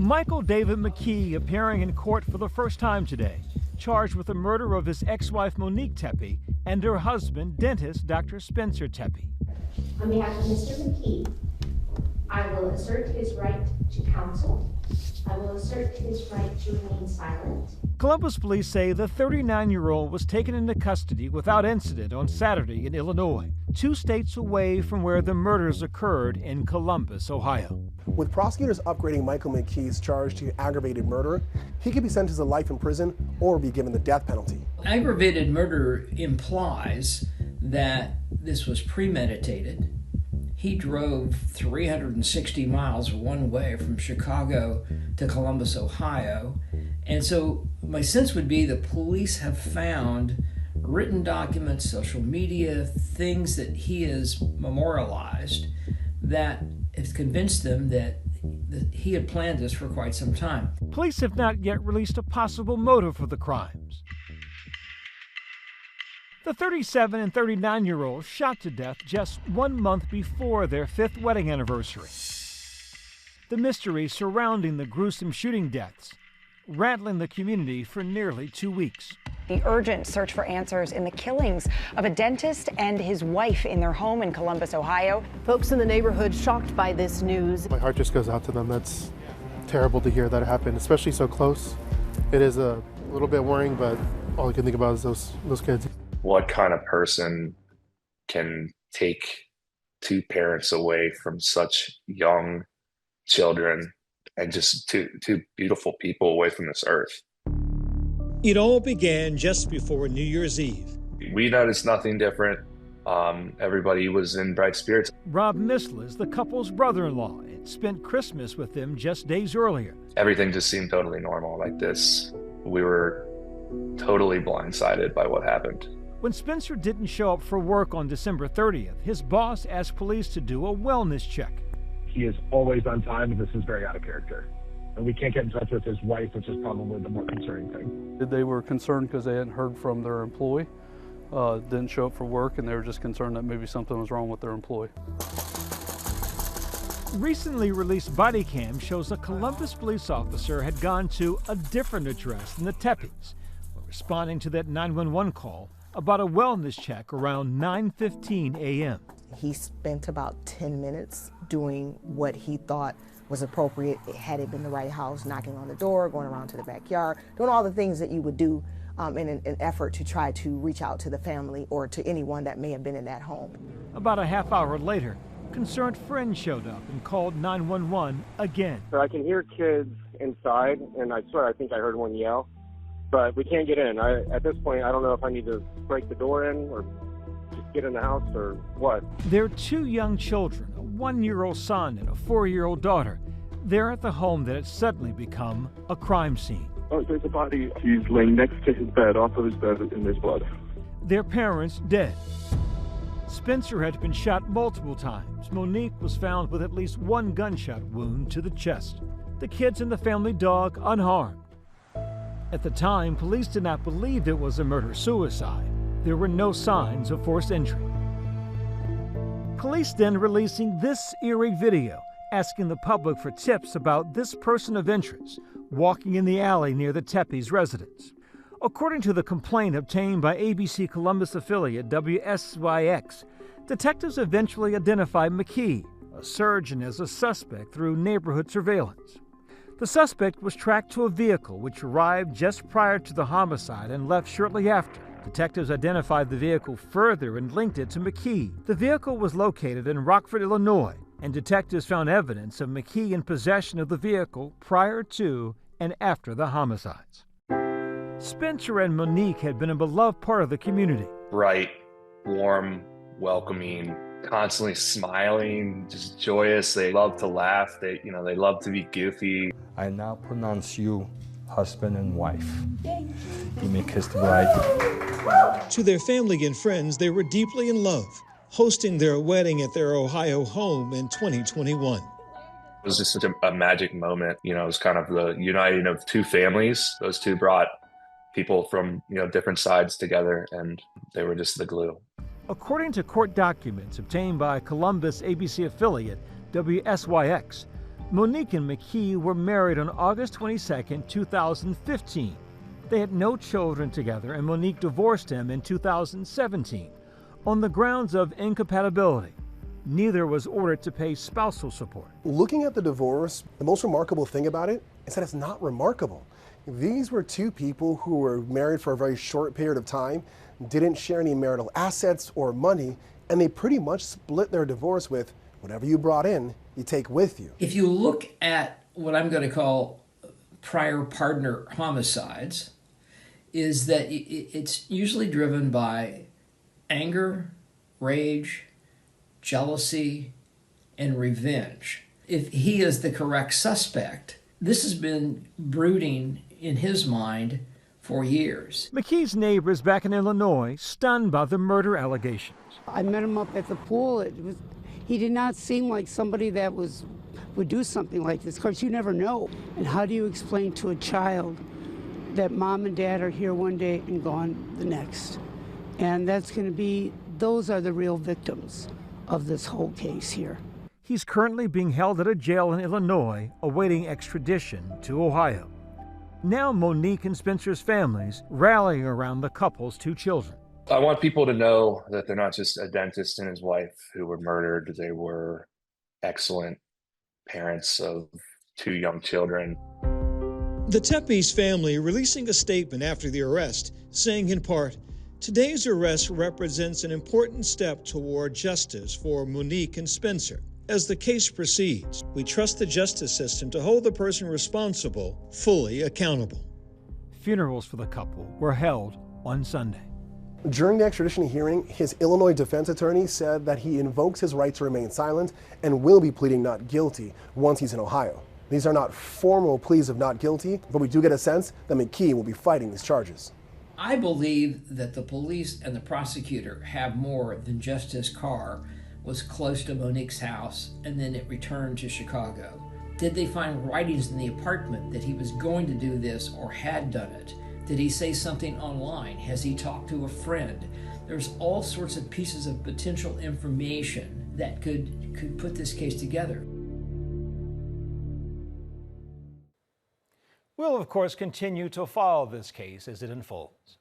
Michael David McKee appearing in court for the first time today, charged with the murder of his ex-wife Monique Tepe and her husband, dentist Dr. Spencer Tepe. On behalf of Mr. McKee, I will assert his right to counsel. I will assert his right to remain silent. Columbus police say the 39-year-old was taken into custody without incident on Saturday in Illinois, 2 states away from where the murders occurred in Columbus, Ohio. With prosecutors upgrading Michael McKee's charge to aggravated murder, he could be sentenced to life in prison or be given the death penalty. Aggravated murder implies that this was premeditated. He drove 360 miles one way from Chicago to Columbus, Ohio. And so my sense would be the police have found written documents, social media, things that he has memorialized that have convinced them that he had planned this for quite some time. Police have not yet released a possible motive for the crimes. The 37 and 39-year-olds shot to death just 1 month before their 5th wedding anniversary. The mystery surrounding the gruesome shooting deaths, rattling the community for nearly 2 weeks. The urgent search for answers in the killings of a dentist and his wife in their home in Columbus, Ohio. Folks in the neighborhood shocked by this news. My heart just goes out to them. That's terrible to hear that it happened, especially so close. It is a little bit worrying, but all I can think about is those kids. What kind of person can take 2 parents away from such young children and just two beautiful people away from this earth? It all began just before New Year's Eve. We noticed nothing different. Everybody was in bright spirits. Rob Mislis, the couple's brother-in-law, had spent Christmas with them just days earlier. Everything just seemed totally normal like this. We were totally blindsided by what happened. When Spencer didn't show up for work on December 30th, his boss asked police to do a wellness check. He is always on time, and this is very out of character. And we can't get in touch with his wife, which is probably the more concerning thing. They were concerned because they hadn't heard from their employee, didn't show up for work, and they were just concerned that maybe something was wrong with their employee. Recently released body cam shows a Columbus police officer had gone to a different address than the Tepes, responding to that 911 call about a wellness check around 9:15 a.m. He spent about 10 minutes doing what he thought was appropriate, had it been the right house, knocking on the door, going around to the backyard, doing all the things that you would do in an effort to try to reach out to the family or to anyone that may have been in that home. About a half hour later, concerned friends showed up and called 911 again. So I can hear kids inside, and I swear I think I heard one yell, but we can't get in. At this point, I don't know if I need to break the door in or just get in the house or what. Their 2 young children, a 1-year-old son and a 4-year-old daughter, they're at the home that had suddenly become a crime scene. Oh, there's a body. He's laying next to his bed, off of his bed, in his blood. Their parents dead. Spencer had been shot multiple times. Monique was found with at least 1 gunshot wound to the chest. The kids and the family dog unharmed. At the time, police did not believe it was a murder-suicide. There were no signs of forced entry. Police then releasing this eerie video, asking the public for tips about this person of interest walking in the alley near the Tepe's residence. According to the complaint obtained by ABC Columbus affiliate WSYX, detectives eventually identified McKee, a surgeon, as a suspect through neighborhood surveillance. The suspect was tracked to a vehicle which arrived just prior to the homicide and left shortly after. Detectives identified the vehicle further and linked it to McKee. The vehicle was located in Rockford, Illinois, and detectives found evidence of McKee in possession of the vehicle prior to and after the homicides. Spencer and Monique had been a beloved part of the community. Bright, warm, welcoming, constantly smiling, just joyous. They love to laugh. They love to be goofy. I now pronounce you husband and wife. You may kiss the bride. To their family and friends, they were deeply in love, hosting their wedding at their Ohio home in 2021. It was just such a magic moment. It was kind of the uniting of 2 families. Those 2 brought people from different sides together, and they were just the glue. According to court documents obtained by Columbus ABC affiliate WSYX, Monique and McKee were married on August 22, 2015. They had no children together, and Monique divorced him in 2017 on the grounds of incompatibility. Neither was ordered to pay spousal support. Looking at the divorce, the most remarkable thing about it is that it's not remarkable. These were two people who were married for a very short period of time, didn't share any marital assets or money, and they pretty much split their divorce with whatever you brought in, you take with you. If you look at what I'm going to call prior partner homicides, is that it's usually driven by anger, rage, jealousy, and revenge. If he is the correct suspect, this has been brooding in his mind for years. McKee's neighbors back in Illinois stunned by the murder allegations. I met him up at the pool. He did not seem like somebody that would do something like this, because you never know. And how do you explain to a child that mom and dad are here one day and gone the next? And those are the real victims of this whole case here. He's currently being held at a jail in Illinois, awaiting extradition to Ohio. Now Monique and Spencer's families rallying around the couple's two children. I want people to know that they're not just a dentist and his wife who were murdered. They were excellent parents of two young children. The Tepe's family releasing a statement after the arrest, saying in part, "Today's arrest represents an important step toward justice for Monique and Spencer. As the case proceeds, we trust the justice system to hold the person responsible fully accountable." Funerals for the couple were held on Sunday. During the extradition hearing, his Illinois defense attorney said that he invokes his right to remain silent and will be pleading not guilty once he's in Ohio. These are not formal pleas of not guilty, but we do get a sense that McKee will be fighting these charges. I believe that the police and the prosecutor have more than just his car was close to Monique's house and then it returned to Chicago. Did they find writings in the apartment that he was going to do this or had done it? Did he say something online? Has he talked to a friend? There's all sorts of pieces of potential information that could put this case together. We'll, of course, continue to follow this case as it unfolds.